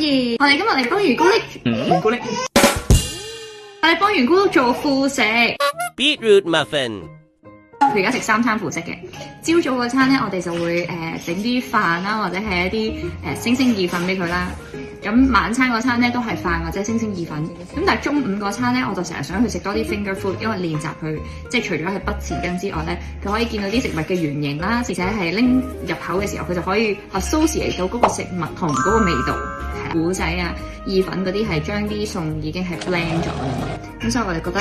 以，我哋今日嚟幫圓咕喱，圓咕喱，我哋幫圓咕碌做副食 Beetroot muffin。佢而家食3餐副食嘅，朝早嗰餐咧，我哋就會整啲飯啦，或者係一啲星星意粉俾佢啦。咁晚餐嗰餐咧都係飯或者星星意粉。咁但係中午嗰餐咧，我就成日想去食多啲 finger food，因為練習佢即係除咗係不匙羹之外咧，佢可以見到啲食物嘅原型啦，而且係拎入口嘅時候，佢就可以 associate 到嗰個食物同嗰個味道。糊仔啊、意粉嗰啲係將啲餸已經係 blend 咗嘅，咁所以我哋覺得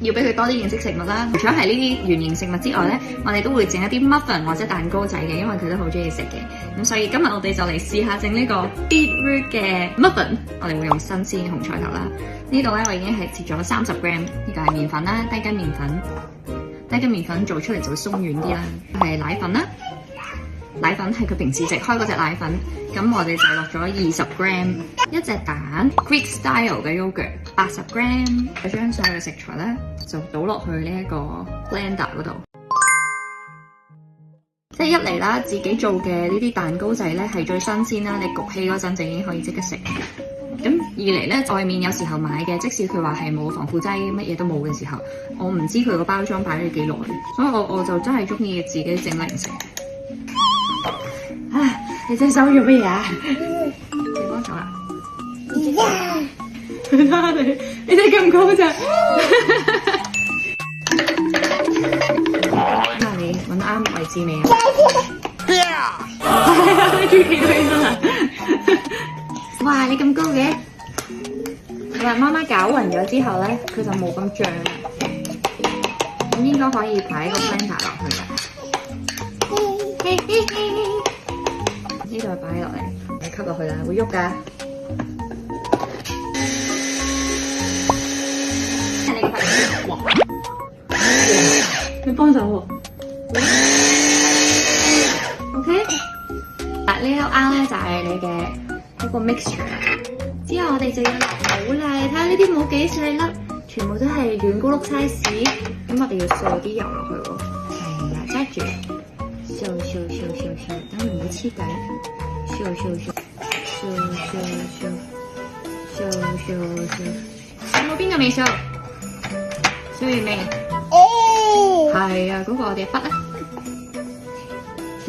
要俾佢多啲認識食物啦。除咗係呢啲原型食物之外咧，我哋都會整一啲 muffin 或者蛋糕仔嘅，因為佢都好中意食嘅。咁所以今日我哋就嚟試下整呢個 beetroot 嘅 muffin。我哋會用新鮮紅菜頭啦。呢度咧我已經係切咗30 gram， 呢個係麵粉啦，低筋麵粉。低筋麵粉做出嚟就會鬆軟啲啦。係奶粉啦。奶粉係佢平時食開嗰隻奶粉，咁我哋就落咗20 gram， 一隻蛋 ，Greek style 嘅 yogurt 80 gram， 將所有嘅食材咧就倒落去呢一個 blender 嗰度。即係一嚟啦，自己做嘅呢啲蛋糕仔咧係最新鮮啦，你焗氣嗰陣就已經可以即刻食。咁二嚟咧，外面有時候買嘅，即使佢話係冇防腐劑，乜嘢都冇嘅時候，我唔知佢個包裝擺咗幾耐，所以我就真係中意自己整零食。你隻手做乜嘢啊？你幫手啦！睇下你睇咁高咋？睇下你揾啱位置未啊？係啊，你終於企到起身啦！哇，你咁高嘅！媽媽攪勻咗之後咧，佢就冇咁脹啦。咁應該可以擺個 blender 落去啦。呢度擺落嚟，你吸落去啦，會喐㗎。睇你個塊，哇！你幫手喎。OK， 嗱呢粒啱咧就係你嘅嗰個 mixture 啦。之後我哋就要倒啦，睇下呢啲冇幾細粒，全部都係圓咕碌 size。咁我哋要掃啲油落去喎。係啦，揸住。掃，等佢唔好黐底。掃，有冇邊個未掃？掃完未？係啊，嗰個我哋筆啊。我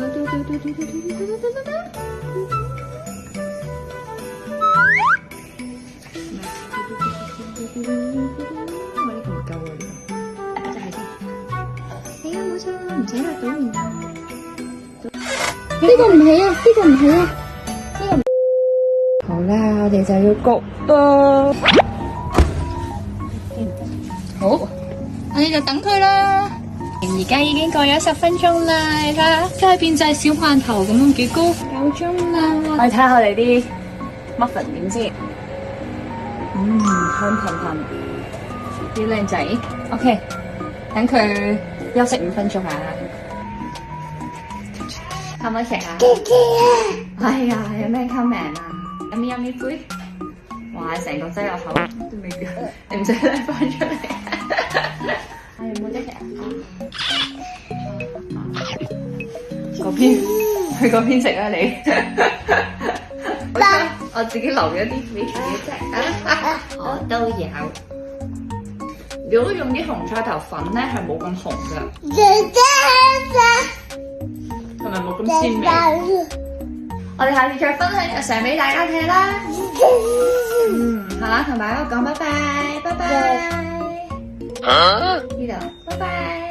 呢個唔夠啊，真係先。係啊，冇錯啦，唔使落倒面啊。呢個唔係啊，呢個唔係啊，呢個唔好啦，我哋就要焗咯。好，我哋就等佢啦。而家已經過咗10分鐘啦，你睇下，真係變晒小饅頭咁樣幾高。夠鐘啦，我哋睇下我哋啲 muffin 點先。香噴噴，啲靚仔。OK， 等佢休息5分鐘啊。可唔可以食啊？係啊，有咩 comment 啊？Yummy food？ 哇，成個擠落口都未掉，你唔使拎翻出嚟。係冇得食啊？嗰邊去嗰邊食啊你。我自己留咗啲俾自己食啊！我都有。如果用啲紅菜頭粉咧，係冇咁紅㗎。係咪冇咁鮮味？我哋下次再分享日常俾大家睇啦。好啦，同大家講拜拜，拜拜。呢度，拜拜。